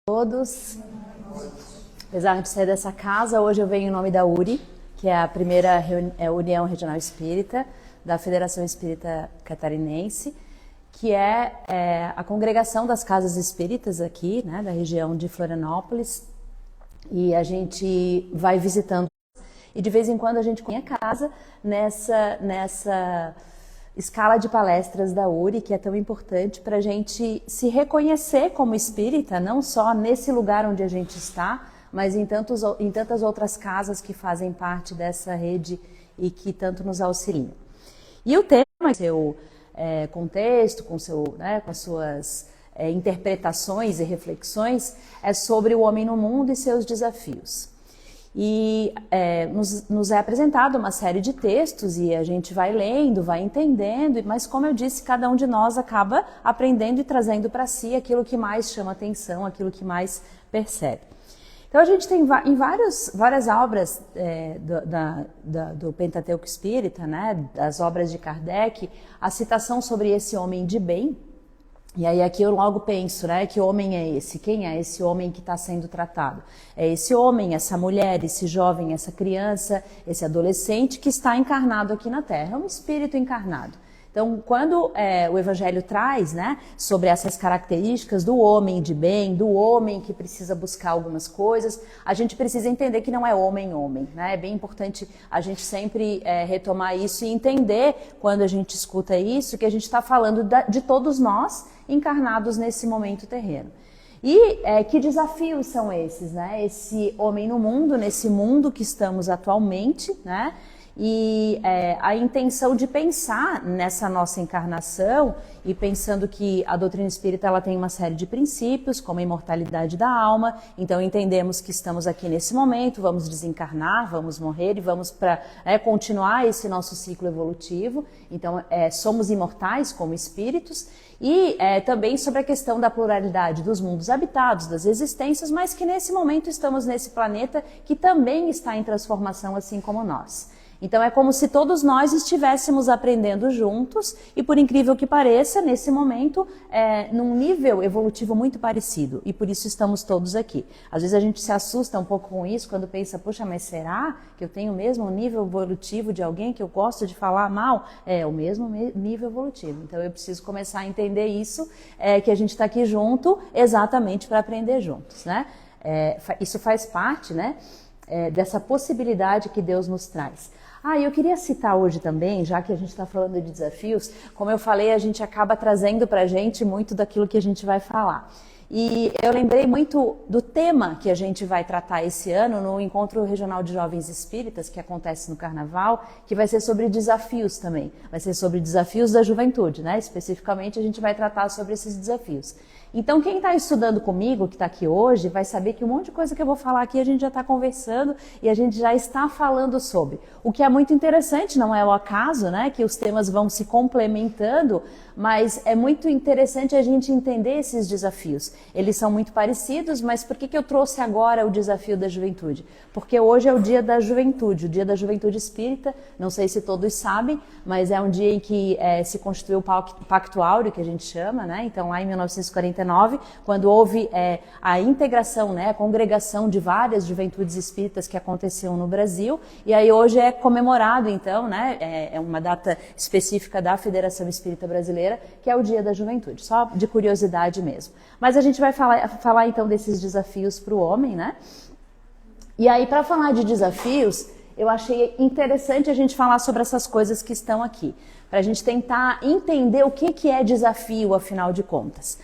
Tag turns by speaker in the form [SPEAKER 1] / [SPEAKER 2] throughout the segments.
[SPEAKER 1] Todos, apesar de ser dessa casa, hoje eu venho em nome da URI, que é a primeira União Regional Espírita da Federação Espírita Catarinense, que é a congregação das casas espíritas aqui, né, da região de Florianópolis, e a gente vai visitando e de vez em quando a gente conhece a casa nessa escala de palestras da URI, que é tão importante para a gente se reconhecer como espírita, não só nesse lugar onde a gente está, mas em tantas outras casas que fazem parte dessa rede e que tanto nos auxiliam. E o tema, seu contexto, com as suas interpretações e reflexões, é sobre o homem no mundo e seus desafios. E nos é apresentado uma série de textos e a gente vai lendo, vai entendendo, mas como eu disse, cada um de nós acaba aprendendo e trazendo para si aquilo que mais chama atenção, aquilo que mais percebe. Então a gente tem em várias obras do Pentateuco Espírita, né, das obras de Kardec, a citação sobre esse homem de bem. E aí aqui eu logo penso, né, que homem é esse? Quem é esse homem que está sendo tratado? É esse homem, essa mulher, esse jovem, essa criança, esse adolescente que está encarnado aqui na Terra, é um espírito encarnado. Então, quando o Evangelho traz, né, sobre essas características do homem de bem, do homem que precisa buscar algumas coisas, a gente precisa entender que não é homem, né? É bem importante a gente sempre retomar isso e entender, quando a gente escuta isso, que a gente está falando de todos nós encarnados nesse momento terreno. E que desafios são esses, né? Esse homem no mundo, nesse mundo que estamos atualmente, né? E a intenção de pensar nessa nossa encarnação e pensando que a doutrina espírita ela tem uma série de princípios, como a imortalidade da alma, então entendemos que estamos aqui nesse momento, vamos desencarnar, vamos morrer e vamos para continuar esse nosso ciclo evolutivo, então somos imortais como espíritos, e também sobre a questão da pluralidade dos mundos habitados, das existências, mas que nesse momento estamos nesse planeta que também está em transformação assim como nós. Então é como se todos nós estivéssemos aprendendo juntos e, por incrível que pareça, nesse momento, num nível evolutivo muito parecido, e por isso estamos todos aqui. Às vezes a gente se assusta um pouco com isso quando pensa, poxa, mas será que eu tenho o mesmo nível evolutivo de alguém que eu gosto de falar mal? É o mesmo nível evolutivo. Então eu preciso começar a entender isso, que a gente está aqui junto exatamente para aprender juntos, né? Isso faz parte, né, dessa possibilidade que Deus nos traz. Eu queria citar hoje também, já que a gente está falando de desafios, como eu falei, a gente acaba trazendo para a gente muito daquilo que a gente vai falar. E eu lembrei muito do tema que a gente vai tratar esse ano no Encontro Regional de Jovens Espíritas, que acontece no Carnaval, que vai ser sobre desafios também. Vai ser sobre desafios da juventude, né? Especificamente a gente vai tratar sobre esses desafios. Então quem está estudando comigo, que está aqui hoje, vai saber que um monte de coisa que eu vou falar aqui a gente já está conversando e a gente já está falando sobre. O que é muito interessante, não é o acaso, né, que os temas vão se complementando, mas é muito interessante a gente entender esses desafios. Eles são muito parecidos, mas por que eu trouxe agora o desafio da juventude? Porque hoje é o dia da juventude, o dia da juventude espírita, não sei se todos sabem, mas é um dia em que se constituiu o Pacto Áureo, que a gente chama, né? Então lá em 1949, quando houve a integração, né, a congregação de várias juventudes espíritas que aconteciam no Brasil, e aí hoje é comemorado, então, né, é uma data específica da Federação Espírita Brasileira, que é o Dia da Juventude, só de curiosidade mesmo. Mas a gente vai falar então desses desafios para o homem, né? E aí, para falar de desafios, eu achei interessante a gente falar sobre essas coisas que estão aqui, para a gente tentar entender o que é desafio, afinal de contas.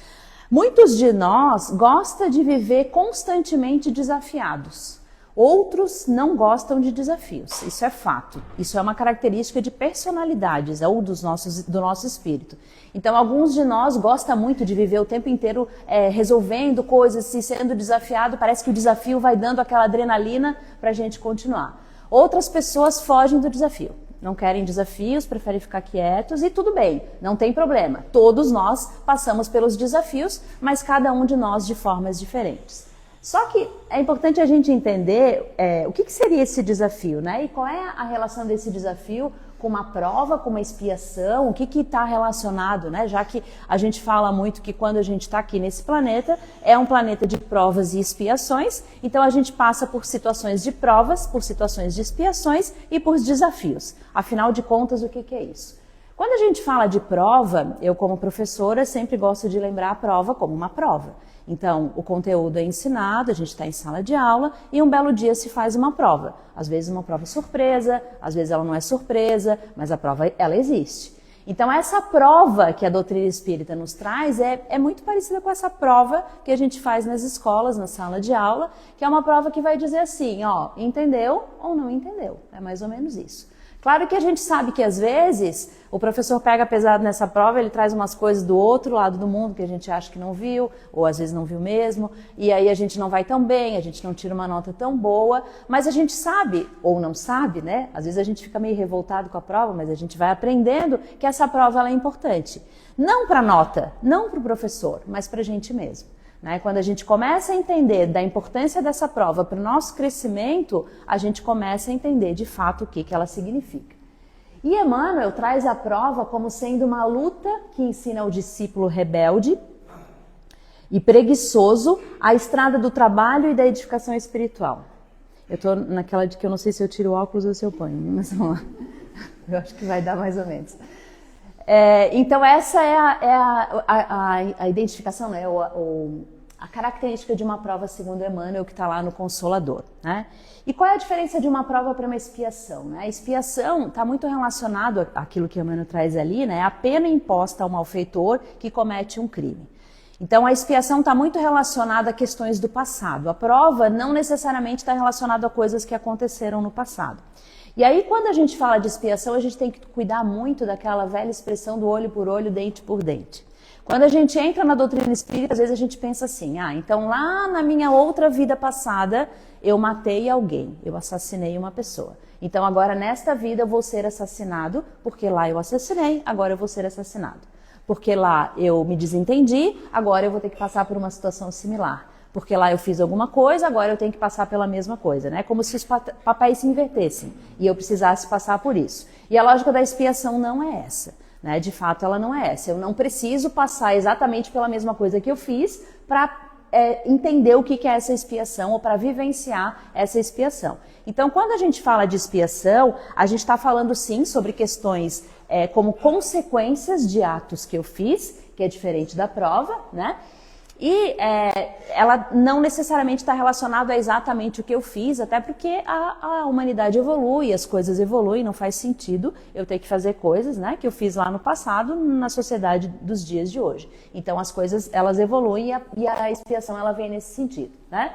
[SPEAKER 1] Muitos de nós gostam de viver constantemente desafiados. Outros não gostam de desafios, isso é fato. Isso é uma característica de personalidades, ou do nosso espírito. Então, alguns de nós gostam muito de viver o tempo inteiro resolvendo coisas, e sendo desafiado, parece que o desafio vai dando aquela adrenalina para a gente continuar. Outras pessoas fogem do desafio. Não querem desafios, preferem ficar quietos e tudo bem, não tem problema. Todos nós passamos pelos desafios, mas cada um de nós de formas diferentes. Só que é importante a gente entender o que seria esse desafio, né? E qual é a relação desse desafio com uma prova, com uma expiação? O que está relacionado, né? Já que a gente fala muito que quando a gente está aqui nesse planeta, é um planeta de provas e expiações, então a gente passa por situações de provas, por situações de expiações e por desafios. Afinal de contas, o que é isso? Quando a gente fala de prova, eu como professora sempre gosto de lembrar a prova como uma prova. Então, o conteúdo é ensinado, a gente está em sala de aula e um belo dia se faz uma prova. Às vezes uma prova surpresa, às vezes ela não é surpresa, mas a prova ela existe. Então, essa prova que a doutrina espírita nos traz é muito parecida com essa prova que a gente faz nas escolas, na sala de aula, que é uma prova que vai dizer assim, ó, entendeu ou não entendeu. É mais ou menos isso. Claro que a gente sabe que às vezes o professor pega pesado nessa prova, ele traz umas coisas do outro lado do mundo que a gente acha que não viu, ou às vezes não viu mesmo, e aí a gente não vai tão bem, a gente não tira uma nota tão boa, mas a gente sabe, ou não sabe, né? Às vezes a gente fica meio revoltado com a prova, mas a gente vai aprendendo que essa prova ela é importante. Não para a nota, não para o professor, mas para a gente mesmo. Né? Quando a gente começa a entender da importância dessa prova para o nosso crescimento, a gente começa a entender de fato o que ela significa. E Emmanuel traz a prova como sendo uma luta que ensina ao discípulo rebelde e preguiçoso a estrada do trabalho e da edificação espiritual. Eu estou naquela de que eu não sei se eu tiro o óculos ou se eu ponho, mas vamos lá. Eu acho que vai dar mais ou menos. Então essa é a identificação, né? A característica de uma prova segundo Emmanuel que está lá no Consolador, né? E qual é a diferença de uma prova para uma expiação, né? A expiação está muito relacionado àquilo que Emmanuel traz ali, né? A pena imposta ao malfeitor que comete um crime. Então a expiação está muito relacionada a questões do passado. A prova não necessariamente está relacionada a coisas que aconteceram no passado. E aí, quando a gente fala de expiação, a gente tem que cuidar muito daquela velha expressão do olho por olho, dente por dente. Quando a gente entra na doutrina espírita, às vezes a gente pensa assim, então lá na minha outra vida passada, eu matei alguém, eu assassinei uma pessoa. Então agora nesta vida eu vou ser assassinado, porque lá eu assassinei, agora eu vou ser assassinado. Porque lá eu me desentendi, agora eu vou ter que passar por uma situação similar. Porque lá eu fiz alguma coisa, agora eu tenho que passar pela mesma coisa, né? Como se os papéis se invertessem e eu precisasse passar por isso. E a lógica da expiação não é essa, né? De fato, ela não é essa. Eu não preciso passar exatamente pela mesma coisa que eu fiz para entender o que é essa expiação ou para vivenciar essa expiação. Então, quando a gente fala de expiação, a gente está falando sim sobre questões como consequências de atos que eu fiz, que é diferente da prova, né? E ela não necessariamente está relacionada a exatamente o que eu fiz, até porque a humanidade evolui, as coisas evoluem, não faz sentido eu ter que fazer coisas, né, que eu fiz lá no passado na sociedade dos dias de hoje. Então as coisas elas evoluem e a expiação ela vem nesse sentido, né?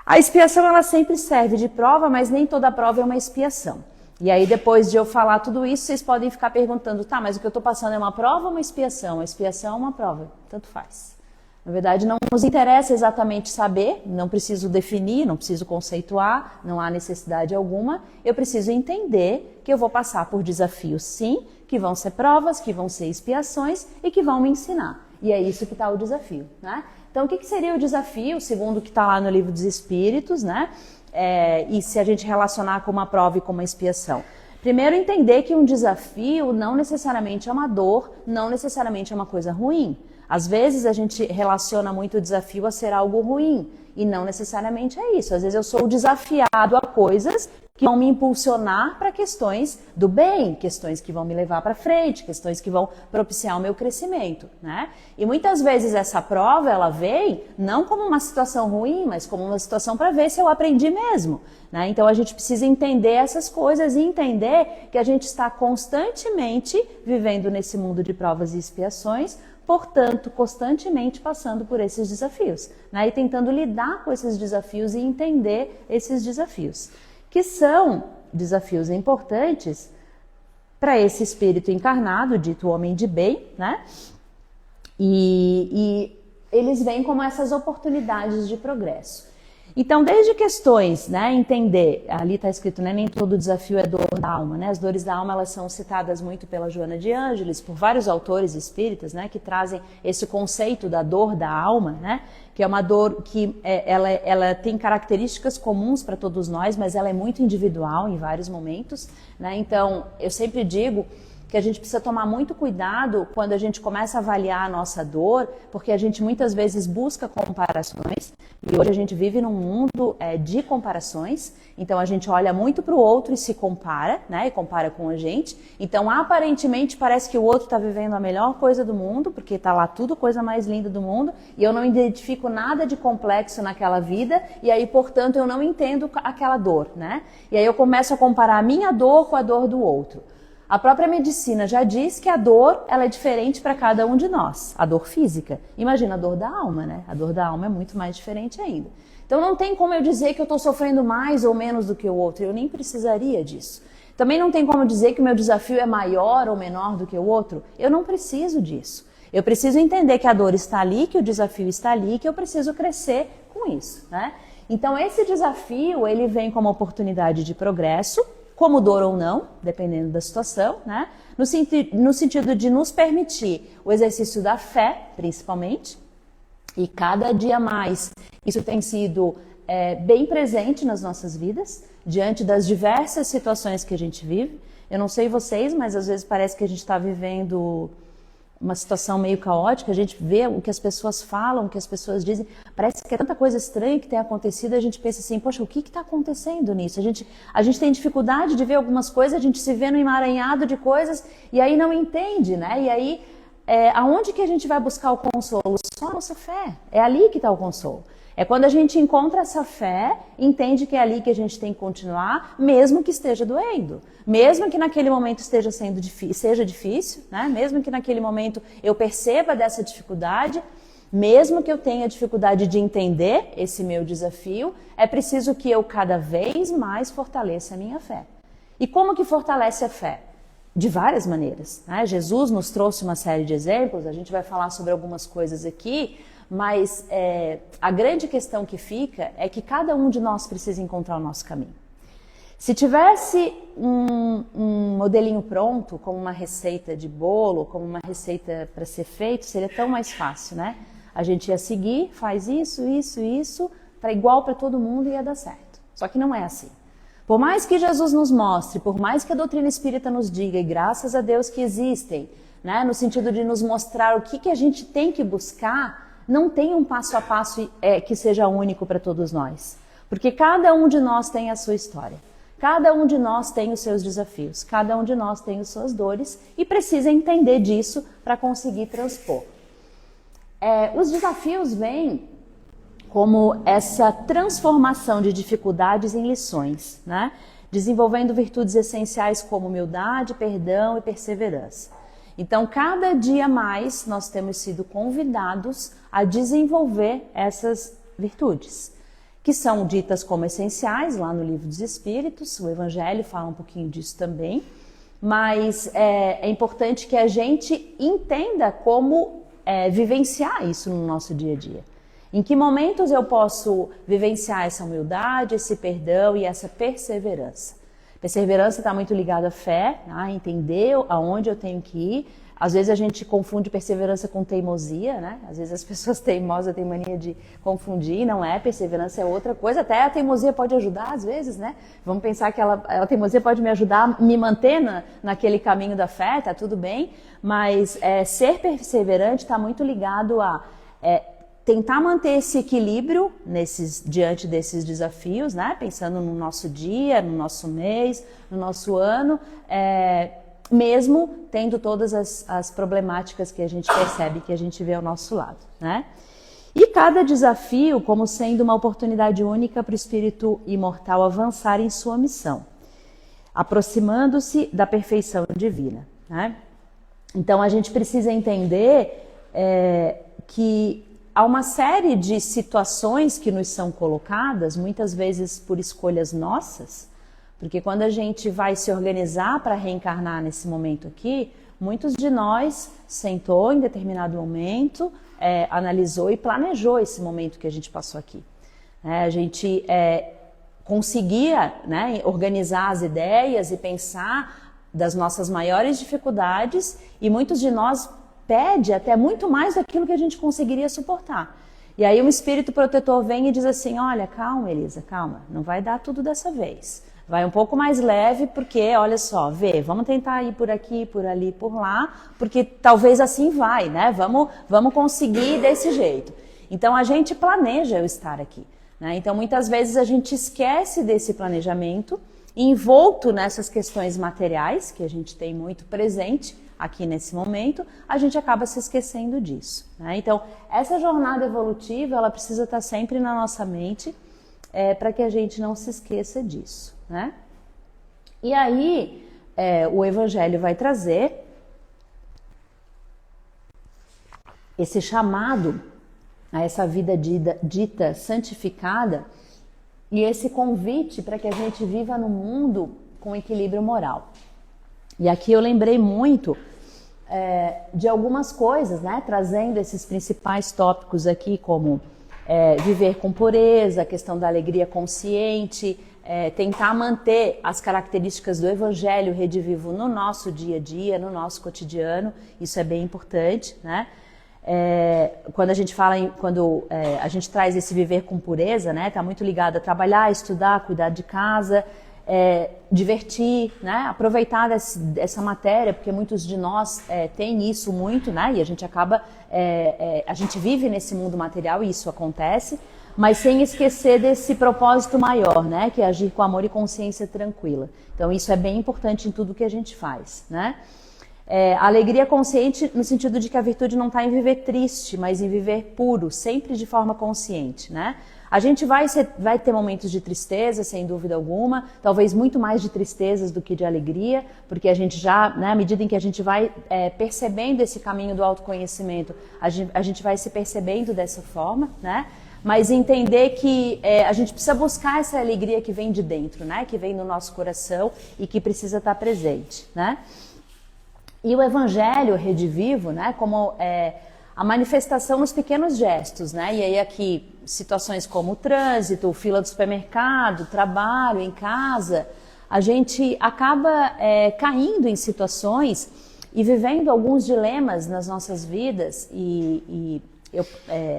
[SPEAKER 1] A expiação ela sempre serve de prova, mas nem toda prova é uma expiação. E aí depois de eu falar tudo isso, vocês podem ficar perguntando, tá, mas o que eu estou passando é uma prova ou uma expiação? A expiação é uma prova, tanto faz. Na verdade, não nos interessa exatamente saber, não preciso definir, não preciso conceituar, não há necessidade alguma. Eu preciso entender que eu vou passar por desafios, sim, que vão ser provas, que vão ser expiações e que vão me ensinar. E é isso que está o desafio, né? Então, o que seria o desafio, segundo o que está lá no Livro dos Espíritos, né? E se a gente relacionar com uma prova e com uma expiação? Primeiro, entender que um desafio não necessariamente é uma dor, não necessariamente é uma coisa ruim. Às vezes a gente relaciona muito o desafio a ser algo ruim, e não necessariamente é isso. Às vezes eu sou desafiado a coisas que vão me impulsionar para questões do bem, questões que vão me levar para frente, questões que vão propiciar o meu crescimento, né? E muitas vezes essa prova, ela vem não como uma situação ruim, mas como uma situação para ver se eu aprendi mesmo, né? Então a gente precisa entender essas coisas e entender que a gente está constantemente vivendo nesse mundo de provas e expiações, portanto, constantemente passando por esses desafios, né? E tentando lidar com esses desafios e entender esses desafios, que são desafios importantes para esse espírito encarnado, dito homem de bem, né? E eles vêm como essas oportunidades de progresso. Então, desde questões, né, entender, ali está escrito, né, nem todo desafio é dor da alma, né, as dores da alma, elas são citadas muito pela Joana de Ângeles, por vários autores espíritas, né, que trazem esse conceito da dor da alma, né, que é uma dor que ela tem características comuns para todos nós, mas ela é muito individual em vários momentos, né, então eu sempre digo que a gente precisa tomar muito cuidado quando a gente começa a avaliar a nossa dor, porque a gente muitas vezes busca comparações, e hoje a gente vive num mundo de comparações, então a gente olha muito para o outro e se compara, né, e compara com a gente, então aparentemente parece que o outro está vivendo a melhor coisa do mundo, porque está lá tudo coisa mais linda do mundo, e eu não identifico nada de complexo naquela vida, e aí, portanto, eu não entendo aquela dor, né, e aí eu começo a comparar a minha dor com a dor do outro. A própria medicina já diz que a dor ela é diferente para cada um de nós, a dor física. Imagina a dor da alma, né? A dor da alma é muito mais diferente ainda. Então não tem como eu dizer que eu estou sofrendo mais ou menos do que o outro, eu nem precisaria disso. Também não tem como dizer que o meu desafio é maior ou menor do que o outro, eu não preciso disso. Eu preciso entender que a dor está ali, que o desafio está ali, que eu preciso crescer com isso, né? Então esse desafio, ele vem como oportunidade de progresso, como dor ou não, dependendo da situação, né? No sentido de nos permitir o exercício da fé, principalmente, e cada dia mais isso tem sido bem presente nas nossas vidas, diante das diversas situações que a gente vive. Eu não sei vocês, mas às vezes parece que a gente está vivendo uma situação meio caótica, a gente vê o que as pessoas falam, o que as pessoas dizem, parece que é tanta coisa estranha que tem acontecido, a gente pensa assim, poxa, o que está acontecendo nisso? A gente tem dificuldade de ver algumas coisas, a gente se vê no emaranhado de coisas e aí não entende, né? E aí, aonde que a gente vai buscar o consolo? Só a nossa fé, é ali que está o consolo. É quando a gente encontra essa fé, entende que é ali que a gente tem que continuar, mesmo que esteja doendo. Mesmo que naquele momento seja difícil, né? Mesmo que naquele momento eu perceba dessa dificuldade, mesmo que eu tenha dificuldade de entender esse meu desafio, é preciso que eu cada vez mais fortaleça a minha fé. E como que fortalece a fé? De várias maneiras, né? Jesus nos trouxe uma série de exemplos, a gente vai falar sobre algumas coisas aqui, mas a grande questão que fica é que cada um de nós precisa encontrar o nosso caminho. Se tivesse um modelinho pronto, como uma receita de bolo, como uma receita para ser feito, seria tão mais fácil, né? A gente ia seguir, faz isso, igual para todo mundo e ia dar certo. Só que não é assim. Por mais que Jesus nos mostre, por mais que a doutrina espírita nos diga, e graças a Deus que existem, né, no sentido de nos mostrar o que a gente tem que buscar, não tem um passo a passo que seja único para todos nós. Porque cada um de nós tem a sua história. Cada um de nós tem os seus desafios. Cada um de nós tem as suas dores e precisa entender disso para conseguir transpor. Os desafios vêm como essa transformação de dificuldades em lições, né? Desenvolvendo virtudes essenciais como humildade, perdão e perseverança. Então, cada dia mais nós temos sido convidados a desenvolver essas virtudes, que são ditas como essenciais lá no Livro dos Espíritos, o Evangelho fala um pouquinho disso também, mas é importante que a gente entenda como vivenciar isso no nosso dia a dia. Em que momentos eu posso vivenciar essa humildade, esse perdão e essa perseverança? Perseverança está muito ligada à fé, a entender aonde eu tenho que ir. Às vezes a gente confunde perseverança com teimosia, né? Às vezes as pessoas teimosas têm mania de confundir, não é? Perseverança é outra coisa. Até a teimosia pode ajudar, às vezes, né? Vamos pensar que a teimosia pode me ajudar a me manter naquele caminho da fé, tá tudo bem. Mas ser perseverante está muito ligado a tentar manter esse equilíbrio diante desses desafios, né? Pensando no nosso dia, no nosso mês, no nosso ano, mesmo tendo todas as problemáticas que a gente percebe, que a gente vê ao nosso lado, né? E cada desafio como sendo uma oportunidade única para o espírito imortal avançar em sua missão, aproximando-se da perfeição divina, né? Então a gente precisa entender que há uma série de situações que nos são colocadas, muitas vezes por escolhas nossas, porque quando a gente vai se organizar para reencarnar nesse momento aqui, muitos de nós sentou em determinado momento, analisou e planejou esse momento que a gente passou aqui. A gente conseguia, né, organizar as ideias e pensar das nossas maiores dificuldades, e muitos de nós pede até muito mais daquilo que a gente conseguiria suportar. E aí um espírito protetor vem e diz assim, olha, calma Elisa, calma, não vai dar tudo dessa vez. Vai um pouco mais leve, porque, olha só, vamos tentar ir por aqui, por ali, por lá, porque talvez assim vai, né? Vamos conseguir desse jeito. Então a gente planeja eu estar aqui, né? Então muitas vezes a gente esquece desse planejamento, envolto nessas questões materiais, que a gente tem muito presente aqui nesse momento, a gente acaba se esquecendo disso, né? Então essa jornada evolutiva, ela precisa estar sempre na nossa mente, para que a gente não se esqueça disso, né? E aí o Evangelho vai trazer esse chamado a essa vida dita santificada e esse convite para que a gente viva no mundo com equilíbrio moral. E aqui eu lembrei muito de algumas coisas, né? Trazendo esses principais tópicos aqui, como viver com pureza, a questão da alegria consciente, tentar manter as características do Evangelho redivivo no nosso dia a dia, no nosso cotidiano, isso é bem importante, né? Quando a gente fala a gente traz esse viver com pureza, né? Tá muito ligado a trabalhar, estudar, cuidar de casa, divertir, né? Aproveitar essa matéria, porque muitos de nós têm isso muito, né? E a gente acaba, a gente vive nesse mundo material e isso acontece, mas sem esquecer desse propósito maior, né? Que é agir com amor e consciência tranquila. Então isso é bem importante em tudo que a gente faz, né? A alegria consciente no sentido de que a virtude não está em viver triste, mas em viver puro, sempre de forma consciente, né? A gente vai ter momentos de tristeza, sem dúvida alguma, talvez muito mais de tristezas do que de alegria, porque a gente já, né, à medida em que a gente vai percebendo esse caminho do autoconhecimento, a gente vai se percebendo dessa forma, né? Mas entender que a gente precisa buscar essa alegria que vem de dentro, né? Que vem no nosso coração e que precisa estar presente, né? E o Evangelho redivivo, né? Como a manifestação nos pequenos gestos, né? E aí aqui situações como o trânsito, fila do supermercado, trabalho, em casa, a gente acaba caindo em situações e vivendo alguns dilemas nas nossas vidas e eu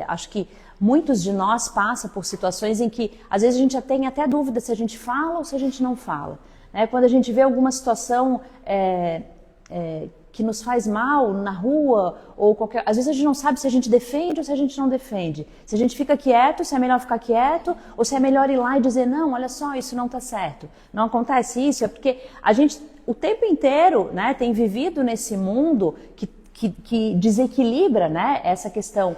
[SPEAKER 1] acho que muitos de nós passam por situações em que às vezes a gente já tem até dúvida se a gente fala ou se a gente não fala, né? Quando a gente vê alguma situação que nos faz mal na rua, ou às vezes a gente não sabe se a gente defende ou se a gente não defende. Se a gente fica quieto, se é melhor ficar quieto, ou se é melhor ir lá e dizer, não, olha só, isso não está certo. Não acontece isso, é porque a gente o tempo inteiro, né, tem vivido nesse mundo que desequilibra, né, essa questão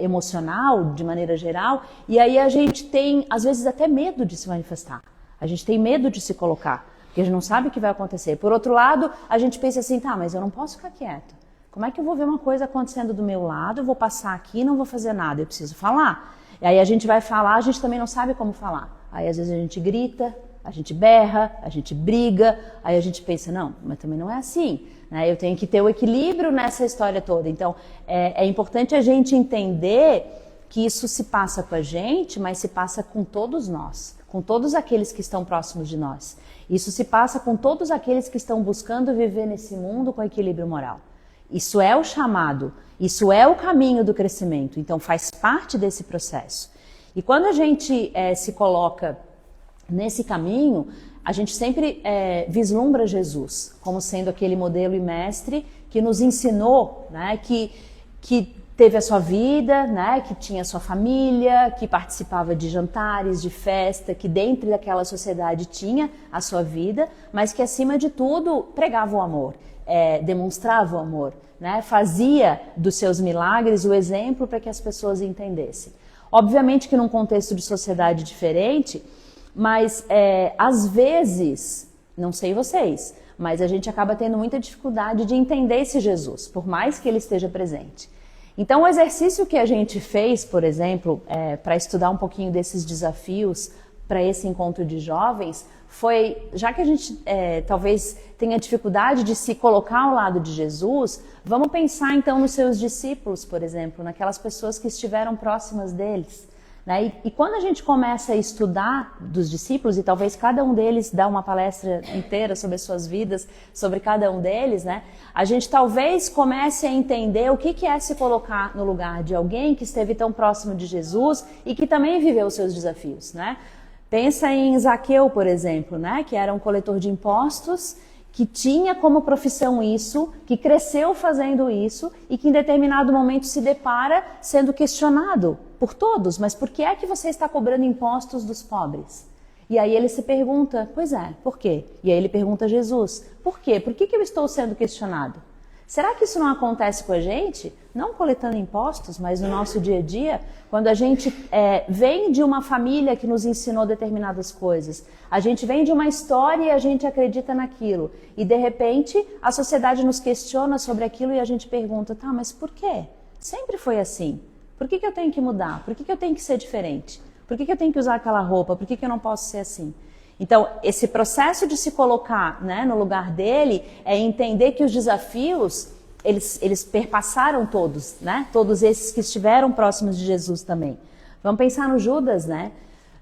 [SPEAKER 1] emocional, de maneira geral, e aí a gente tem, às vezes, até medo de se manifestar. A gente tem medo de se colocar, porque a gente não sabe o que vai acontecer. Por outro lado, a gente pensa assim, tá, mas eu não posso ficar quieto. Como é que eu vou ver uma coisa acontecendo do meu lado, eu vou passar aqui e não vou fazer nada, eu preciso falar. E aí a gente vai falar, a gente também não sabe como falar. Aí às vezes a gente grita, a gente berra, a gente briga, aí a gente pensa, não, mas também não é assim, né? Eu tenho que ter o equilíbrio nessa história toda. Então, é importante a gente entender que isso se passa com a gente, mas se passa com todos nós, com todos aqueles que estão próximos de nós. Isso se passa com todos aqueles que estão buscando viver nesse mundo com equilíbrio moral. Isso é o chamado, isso é o caminho do crescimento, então faz parte desse processo. E quando a gente se coloca nesse caminho, a gente sempre vislumbra Jesus como sendo aquele modelo e mestre que nos ensinou, né, que teve a sua vida, né, que tinha a sua família, que participava de jantares, de festa, que dentro daquela sociedade tinha a sua vida, mas que acima de tudo pregava o amor, demonstrava o amor, né, fazia dos seus milagres o exemplo para que as pessoas entendessem. Obviamente que num contexto de sociedade diferente, mas às vezes, não sei vocês, mas a gente acaba tendo muita dificuldade de entender esse Jesus, por mais que ele esteja presente. Então o exercício que a gente fez, por exemplo, para estudar um pouquinho desses desafios para esse encontro de jovens, foi, já que a gente talvez tenha dificuldade de se colocar ao lado de Jesus, vamos pensar então nos seus discípulos, por exemplo, naquelas pessoas que estiveram próximas deles, Né? E quando a gente começa a estudar dos discípulos, e talvez cada um deles dá uma palestra inteira sobre as suas vidas, sobre cada um deles, né? A gente talvez comece a entender o que é se colocar no lugar de alguém que esteve tão próximo de Jesus e que também viveu os seus desafios, né? Pensa em Zaqueu, por exemplo, né? Que era um coletor de impostos, que tinha como profissão isso, que cresceu fazendo isso e que em determinado momento se depara sendo questionado por todos. Mas por que é que você está cobrando impostos dos pobres? E aí ele se pergunta, pois é, por quê? E aí ele pergunta a Jesus, por quê? Por que eu estou sendo questionado? Será que isso não acontece com a gente? Não coletando impostos, mas no nosso dia a dia, quando a gente vem de uma família que nos ensinou determinadas coisas, a gente vem de uma história e a gente acredita naquilo, e de repente a sociedade nos questiona sobre aquilo e a gente pergunta, tá, mas por quê? Sempre foi assim. Por que eu tenho que mudar? Por que eu tenho que ser diferente? Por que eu tenho que usar aquela roupa? Por que eu não posso ser assim? Então, esse processo de se colocar, né, no lugar dele é entender que os desafios, eles perpassaram todos, né? Todos esses que estiveram próximos de Jesus também. Vamos pensar no Judas, né?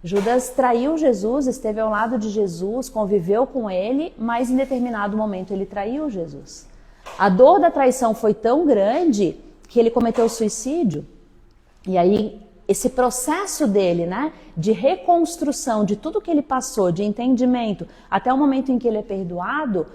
[SPEAKER 1] Judas traiu Jesus, esteve ao lado de Jesus, conviveu com ele, mas em determinado momento ele traiu Jesus. A dor da traição foi tão grande que ele cometeu suicídio. E aí, esse processo dele, né, de reconstrução de tudo que ele passou, de entendimento, até o momento em que ele é perdoado,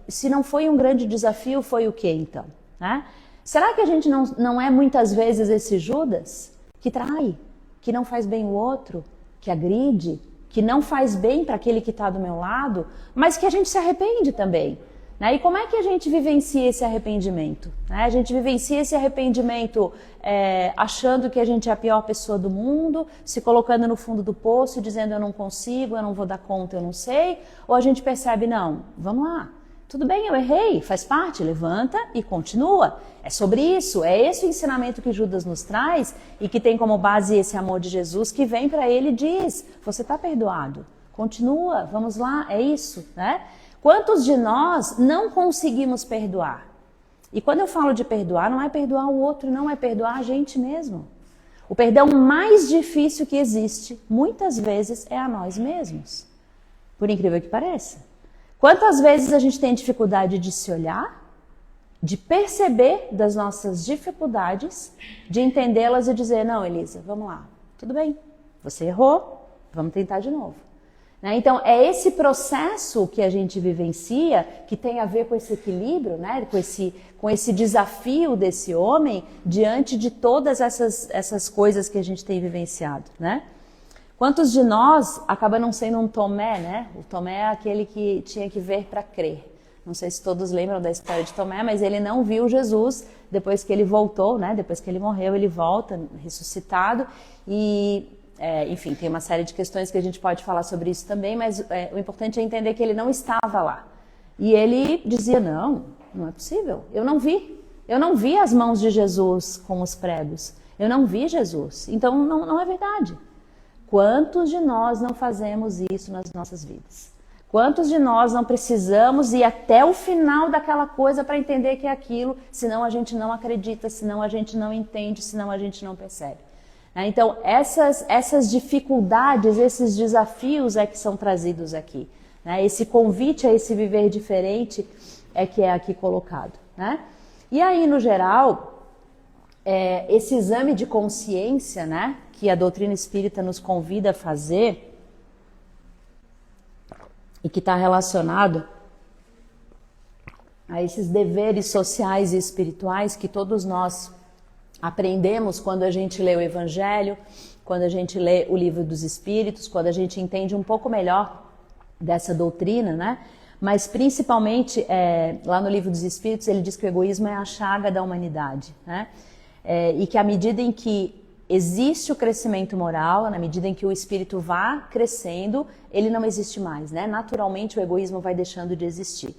[SPEAKER 1] se não foi um grande desafio, foi o que então? Né? Será que a gente não é muitas vezes esse Judas que trai, que não faz bem o outro, que agride, que não faz bem para aquele que está do meu lado, mas que a gente se arrepende também? Né? E como é que a gente vivencia esse arrependimento? Né? A gente vivencia esse arrependimento achando que a gente é a pior pessoa do mundo, se colocando no fundo do poço, dizendo eu não consigo, eu não vou dar conta, eu não sei, ou a gente percebe, não, vamos lá, tudo bem, eu errei, faz parte, levanta e continua. É sobre isso, é esse o ensinamento que Judas nos traz e que tem como base esse amor de Jesus que vem para ele e diz, você está perdoado, continua, vamos lá, é isso, né? Quantos de nós não conseguimos perdoar? E quando eu falo de perdoar, não é perdoar o outro, não é perdoar a gente mesmo. O perdão mais difícil que existe, muitas vezes, é a nós mesmos. Por incrível que pareça. Quantas vezes a gente tem dificuldade de se olhar, de perceber das nossas dificuldades, de entendê-las e dizer, não, Elisa, vamos lá, tudo bem, você errou, vamos tentar de novo. Então, é esse processo que a gente vivencia que tem a ver com esse equilíbrio, né? com esse desafio desse homem diante de todas essas coisas que a gente tem vivenciado. Né? Quantos de nós acaba não sendo um Tomé, né? O Tomé é aquele que tinha que ver para crer. Não sei se todos lembram da história de Tomé, mas ele não viu Jesus depois que ele voltou, né? Depois que ele morreu, ele volta ressuscitado e... enfim, tem uma série de questões que a gente pode falar sobre isso também, mas o importante é entender que ele não estava lá. E ele dizia, não é possível, eu não vi as mãos de Jesus com os pregos, eu não vi Jesus, então não é verdade. Quantos de nós não fazemos isso nas nossas vidas? Quantos de nós não precisamos ir até o final daquela coisa para entender que é aquilo, senão a gente não acredita, senão a gente não entende, senão a gente não percebe? Então, essas dificuldades, esses desafios é que são trazidos aqui. Né? Esse convite a esse viver diferente é que é aqui colocado. Né? E aí, no geral, esse exame de consciência, né, que a doutrina espírita nos convida a fazer e que está relacionado a esses deveres sociais e espirituais que todos nós aprendemos quando a gente lê o Evangelho, quando a gente lê o Livro dos Espíritos, quando a gente entende um pouco melhor dessa doutrina, né? Mas principalmente lá no Livro dos Espíritos ele diz que o egoísmo é a chaga da humanidade, né? E que à medida em que existe o crescimento moral, na medida em que o espírito vá crescendo, ele não existe mais, né? Naturalmente o egoísmo vai deixando de existir.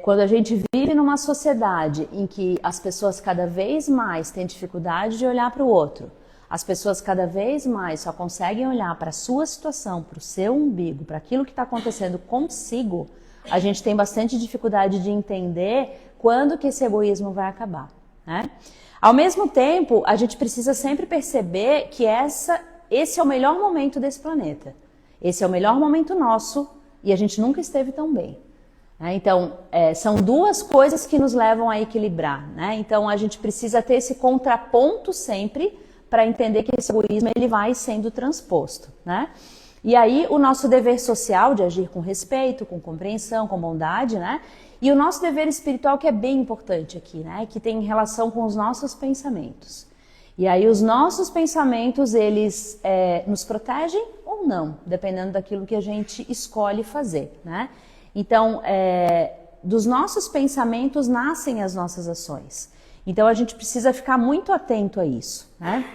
[SPEAKER 1] Quando a gente vive numa sociedade em que as pessoas cada vez mais têm dificuldade de olhar para o outro, as pessoas cada vez mais só conseguem olhar para a sua situação, para o seu umbigo, para aquilo que está acontecendo consigo, a gente tem bastante dificuldade de entender quando que esse egoísmo vai acabar, né? Ao mesmo tempo, a gente precisa sempre perceber que esse é o melhor momento desse planeta. Esse é o melhor momento nosso e a gente nunca esteve tão bem. Então, são duas coisas que nos levam a equilibrar. Né? Então, a gente precisa ter esse contraponto sempre para entender que esse egoísmo ele vai sendo transposto. Né? E aí, o nosso dever social de agir com respeito, com compreensão, com bondade, né? E o nosso dever espiritual que é bem importante aqui, né? Que tem relação com os nossos pensamentos. E aí, os nossos pensamentos, eles nos protegem ou não, dependendo daquilo que a gente escolhe fazer, né? Então, dos nossos pensamentos nascem as nossas ações. Então, a gente precisa ficar muito atento a isso, né?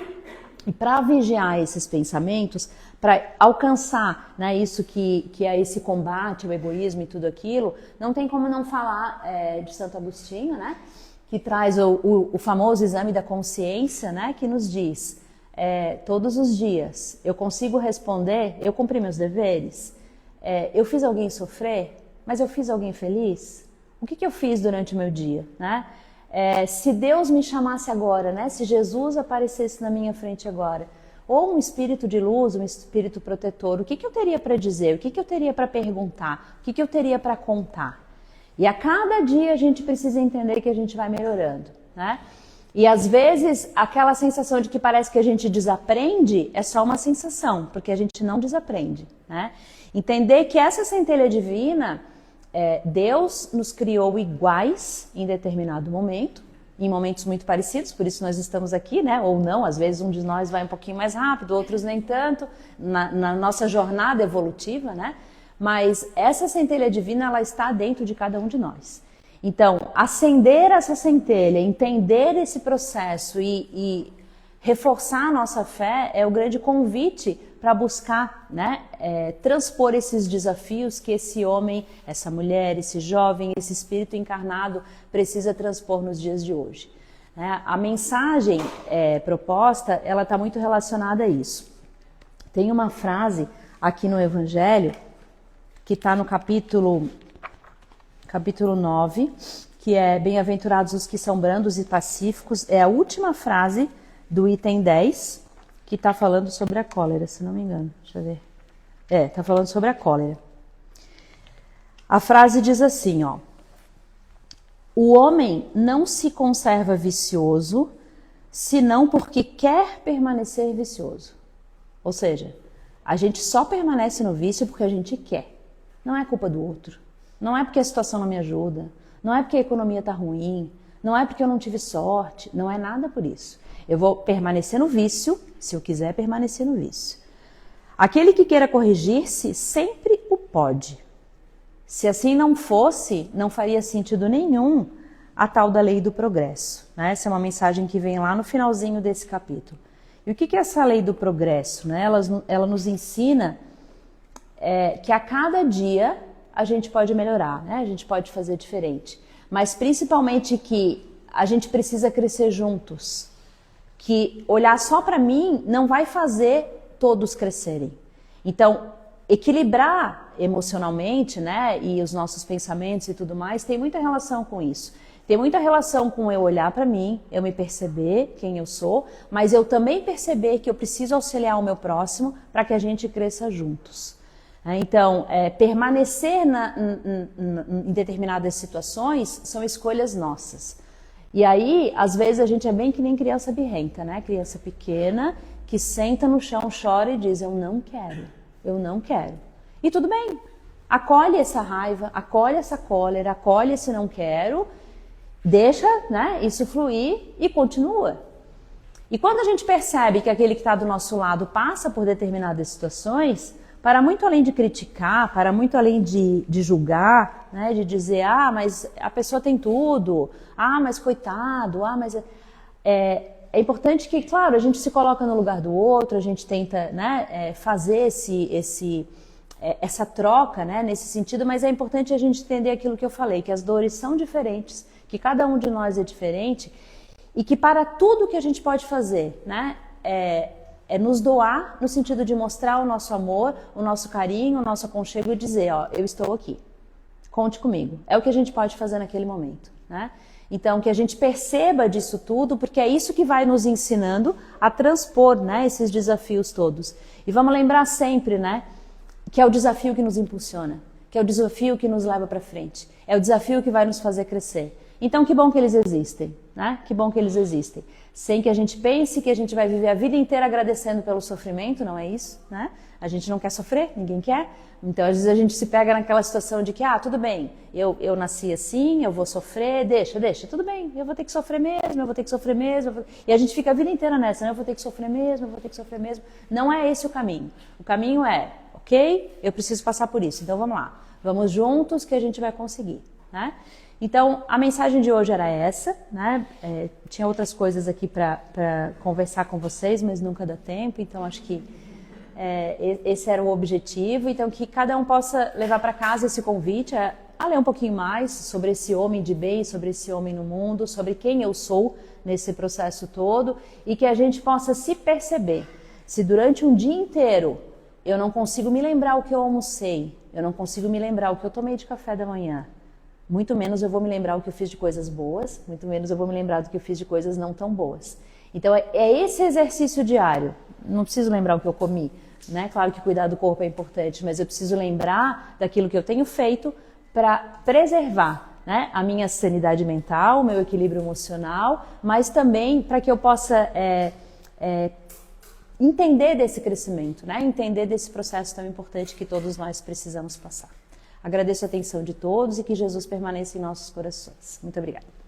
[SPEAKER 1] E para vigiar esses pensamentos, para alcançar, né, isso que é esse combate, o egoísmo e tudo aquilo, não tem como não falar de Santo Agostinho, né? Que traz o famoso exame da consciência, né? Que nos diz, todos os dias, eu consigo responder, eu cumpri meus deveres, eu fiz alguém sofrer, mas eu fiz alguém feliz? O que eu fiz durante o meu dia, né? Se Deus me chamasse agora, né? Se Jesus aparecesse na minha frente agora, ou um espírito de luz, um espírito protetor, o que eu teria para dizer? O que eu teria para perguntar? O que eu teria para contar? E a cada dia a gente precisa entender que a gente vai melhorando, né? E às vezes aquela sensação de que parece que a gente desaprende é só uma sensação, porque a gente não desaprende, né? Entender que essa centelha divina, Deus nos criou iguais em determinado momento, em momentos muito parecidos, por isso nós estamos aqui, né? Ou não, às vezes um de nós vai um pouquinho mais rápido, outros nem tanto, na nossa jornada evolutiva, né? Mas essa centelha divina, ela está dentro de cada um de nós. Então, acender essa centelha, entender esse processo e reforçar a nossa fé é o grande convite para buscar, né, transpor esses desafios que esse homem, essa mulher, esse jovem, esse espírito encarnado precisa transpor nos dias de hoje. A mensagem proposta, ela está muito relacionada a isso. Tem uma frase aqui no Evangelho, que está no capítulo 9, que é bem-aventurados os que são brandos e pacíficos. É a última frase do item 10, que está falando sobre a cólera, se não me engano. Deixa eu ver. Está falando sobre a cólera. A frase diz assim, ó. O homem não se conserva vicioso, senão porque quer permanecer vicioso. Ou seja, a gente só permanece no vício porque a gente quer. Não é culpa do outro. Não é porque a situação não me ajuda. Não é porque a economia está ruim. Não é porque eu não tive sorte. Não é nada por isso. Eu vou permanecer no vício, se eu quiser permanecer no vício. Aquele que queira corrigir-se sempre o pode. Se assim não fosse, não faria sentido nenhum a tal da lei do progresso. Né? Essa é uma mensagem que vem lá no finalzinho desse capítulo. E o que é essa lei do progresso? Né? Ela nos ensina que a cada dia a gente pode melhorar, né? A gente pode fazer diferente. Mas principalmente que a gente precisa crescer juntos. Que olhar só para mim não vai fazer todos crescerem. Então, equilibrar emocionalmente, né, e os nossos pensamentos e tudo mais, tem muita relação com isso. Tem muita relação com eu olhar para mim, eu me perceber quem eu sou, mas eu também perceber que eu preciso auxiliar o meu próximo para que a gente cresça juntos. Então, permanecer em determinadas situações são escolhas nossas. E aí, às vezes, a gente é bem que nem criança birrenta, né? Criança pequena que senta no chão, chora e diz, eu não quero, eu não quero. E tudo bem, acolhe essa raiva, acolhe essa cólera, acolhe esse não quero, deixa, né, isso fluir e continua. E quando a gente percebe que aquele que está do nosso lado passa por determinadas situações, para muito além de criticar, para muito além de julgar, né, de dizer, mas a pessoa tem tudo, mas coitado, mas... É importante que, claro, a gente se coloca no lugar do outro, a gente tenta, né, fazer essa troca, né, nesse sentido, mas é importante a gente entender aquilo que eu falei, que as dores são diferentes, que cada um de nós é diferente e que para tudo que a gente pode fazer, né, é nos doar no sentido de mostrar o nosso amor, o nosso carinho, o nosso aconchego e dizer, eu estou aqui, conte comigo. É o que a gente pode fazer naquele momento, né? Então, que a gente perceba disso tudo, porque é isso que vai nos ensinando a transpor, né, esses desafios todos. E vamos lembrar sempre, né, que é o desafio que nos impulsiona, que é o desafio que nos leva para frente, é o desafio que vai nos fazer crescer. Então, que bom que eles existem, né? Que bom que eles existem. Sem que a gente pense que a gente vai viver a vida inteira agradecendo pelo sofrimento, não é isso, né? A gente não quer sofrer, ninguém quer. Então, às vezes a gente se pega naquela situação de que, tudo bem, eu nasci assim, eu vou sofrer, deixa, tudo bem, eu vou ter que sofrer mesmo, eu vou ter que sofrer mesmo. E a gente fica a vida inteira nessa, né? Eu vou ter que sofrer mesmo, eu vou ter que sofrer mesmo. Não é esse o caminho. O caminho é, ok, eu preciso passar por isso, então vamos lá. Vamos juntos que a gente vai conseguir, né? Então, a mensagem de hoje era essa, né? Tinha outras coisas aqui para conversar com vocês, mas nunca dá tempo, então acho que esse era o objetivo. Então, que cada um possa levar para casa esse convite a ler um pouquinho mais sobre esse homem de bem, sobre esse homem no mundo, sobre quem eu sou nesse processo todo, e que a gente possa se perceber. Se durante um dia inteiro eu não consigo me lembrar o que eu almocei, eu não consigo me lembrar o que eu tomei de café da manhã, muito menos eu vou me lembrar o que eu fiz de coisas boas, muito menos eu vou me lembrar do que eu fiz de coisas não tão boas. Então é esse exercício diário. Não preciso lembrar o que eu comi, né? Claro que cuidar do corpo é importante, mas eu preciso lembrar daquilo que eu tenho feito para preservar, né, a minha sanidade mental, o meu equilíbrio emocional, mas também para que eu possa entender desse crescimento, né? Entender desse processo tão importante que todos nós precisamos passar. Agradeço a atenção de todos e que Jesus permaneça em nossos corações. Muito obrigada.